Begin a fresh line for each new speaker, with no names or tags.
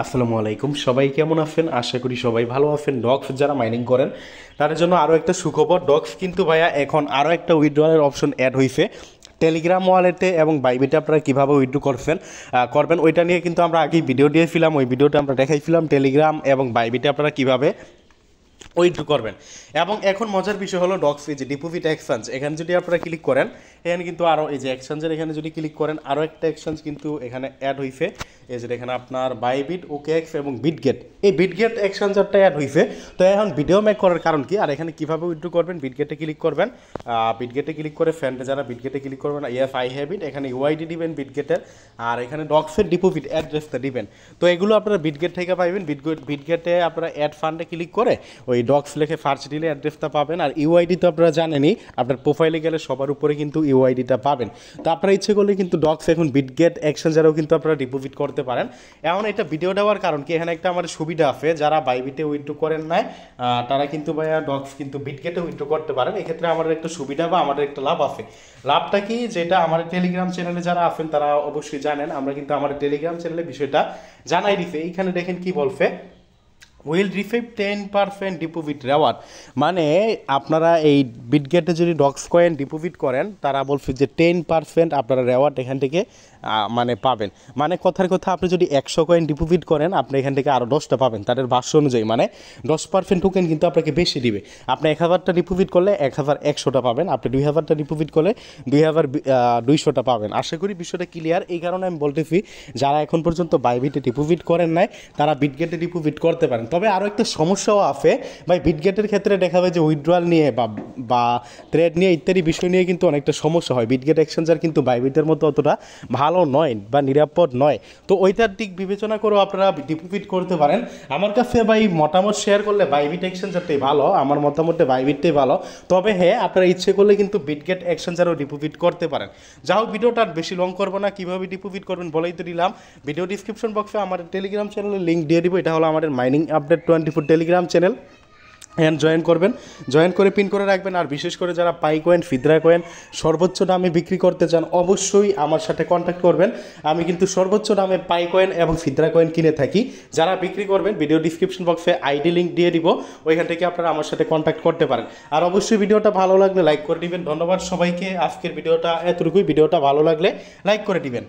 আসসালামু আলাইকুম, সবাই কেমন আছেন? আশা করি সবাই ভালো আছেন। ডক্স যারা মাইনিং করেন তাদের জন্য আরও একটা সুখবর। ডক্স কিন্তু ভাইয়া এখন আরও একটা উইথড্রয়ালের অপশন অ্যাড হয়েছে টেলিগ্রাম ওয়ালেটে, এবং বাইবিটে আপনারা কীভাবে উইথড্র করবেন ওইটা নিয়ে কিন্তু আমরা আগেই ভিডিও দিয়েছিলাম। ওই ভিডিওটা আমরা দেখাইছিলাম টেলিগ্রাম এবং বাইবিটে আপনারা কীভাবে উইথড্র করবেন। এবং এখন মজার বিষয় হলো ডক্স এই যে ডিপোজিট এক্সচেঞ্জ, এখানে যদি আপনারা ক্লিক করেন এখানে কিন্তু আরও এই যে এক্সচেঞ্জের এখানে যদি ক্লিক করেন আরও একটা এক্সচেঞ্জ কিন্তু এখানে অ্যাড হয়েছে। এই যে এখানে আপনার বাইবিট, ওকেএক্স এবং বিটগেট, এই বিটগেট এক্সচেঞ্জারটা অ্যাড হয়েছে। তো এখন ভিডিও মেক করার কারণ কি, আর এখানে কীভাবে উইথড্র করবেন, বিটগেটে ক্লিক করবেন। বিটগেটে ক্লিক করে ফ্রেন্ডে যারা বিটগেটে ক্লিক করবেন ইয়েস আই হ্যাভ ইট, এখানে ইউআইডি দিবেন বিটগেটের, আর এখানে ডক্সের ডিপোজিট অ্যাড্রেসটা দিবেন। তো এগুলো আপনারা বিটগেট থেকে পাইবেন। বিটগেটে আপনারা অ্যাড ফান্ডে ক্লিক করে ওই ডক্স লিখে সার্চ দিলে অ্যাড্রেসটা পাবেন। আর ইউআইডি তো আপনারা জানেনই, আপনার প্রোফাইলে গেলে সবার উপরে কিন্তু ইউআইডিটা পাবেন। তো আপনারা ইচ্ছে করলে কিন্তু ডক্স এখন বিটগেট এক্সচেঞ্জারেও কিন্তু আপনারা ডিপোজিট করতে পারেন। এখন এটা ভিডিও দেওয়ার কারণ কি, এখানে একটা আমাদের সুবিধা আছে, যারা বাইবিটে উইথড্র করেন নাই তারা কিন্তু ভাইয়া ডক্স কিন্তু বিটগেটে উইথড্র করতে পারেন। এক্ষেত্রে আমাদের একটা সুবিধা বা আমাদের একটা লাভ আছে। লাভটা কি, যেটা আমাদের টেলিগ্রাম চ্যানেলে যারা আছেন তারা অবশ্যই জানেন, আমরা কিন্তু আমাদের টেলিগ্রাম চ্যানেলে বিষয়টা জানাই দিছে। এইখানে দেখেন কি বলছে, উইল রিসিভ 10% ডিপোজিট রেওয়ার্ড। মানে আপনারা এই বিটগেটে যদি ডক্স কয়েন ডিপোজিট করেন তারা বলছে যে 10% আপনারা রেওয়ার্ড এখান থেকে মানে পাবেন। মানে কথার কথা, আপনি যদি 100 কয়েন ডিপোজিট করেন আপনি এখান থেকে আরও 10টা পাবেন তাদের ভাষ্য অনুযায়ী। মানে 10% টোকেন কিন্তু আপনাকে বেশি দিবে। আপনি 1000টা ডিপোজিট করলে 1100টা পাবেন, আপনি 2000টা ডিপোজিট করলে 2200টা পাবেন। আশা করি বিষয়টা ক্লিয়ার। এই কারণে আমি বলতেছি যারা এখন পর্যন্ত বাইবিটে ডিপোজিট করেন নাই তারা বিটগেটে ডিপোজিট করতে পারেন। তবে আরও একটা সমস্যাও আছে ভাই, বিটগেটের ক্ষেত্রে দেখা যায় যে উইথড্রয়াল নিয়ে বা ট্রেড নিয়ে ইত্যাদি বিষয় নিয়ে কিন্তু অনেকটা সমস্যা হয়। বিটগেট এক্সচেঞ্জার কিন্তু বাইবিটের মতো অতটা ভালো নয় বা নিরাপদ নয়। তো ওইটার দিক বিবেচনা করেও আপনারা ডিপোজিট করতে পারেন। আমার কাছে ভাই মতামত শেয়ার করলে বাইবিট এক্সচেঞ্জারটাই ভালো, আমার মতামতে বাইবিটটাই ভালো। তবে হ্যাঁ, আপনারা ইচ্ছে করলে কিন্তু বিটগেট এক্সচেঞ্জারও ডিপোজিট করতে পারেন। যা হোক, ভিডিওটা আর বেশি লং করবো না, কীভাবে ডিপোজিট করবেন বলেই তো দিলাম। ভিডিও ডিসক্রিপশন বক্সে আমাদের টেলিগ্রাম চ্যানেলের লিঙ্ক দিয়ে দিব। এটা হলো আমাদের mining update 24 Telegram channel. And join করবেন, জয়েন করে পিন করে রাখবেন। আর বিশেষ করে যারা পাই কয়েন, ফিদরা কয়েন সর্বোচ্চ দামে বিক্রি করতে চান অবশ্যই আমার সাথে কন্ট্যাক্ট করবেন। আমি কিন্তু সর্বোচ্চ দামে পাই কয়েন এবং ফিদরা কয়েন কিনে থাকি। যারা বিক্রি করবেন ভিডিও ডিসক্রিপশন বক্সে আইডি লিঙ্ক দিয়ে দিব, ওইখান থেকে আপনারা আমার সাথে কন্ট্যাক্ট করতে পারেন। আর অবশ্যই ভিডিওটা ভালো লাগলে লাইক করে দিবেন। ধন্যবাদ সবাইকে। আজকের ভিডিওটা এতটুকুই। ভিডিওটা ভালো লাগলে লাইক করে দিবেন।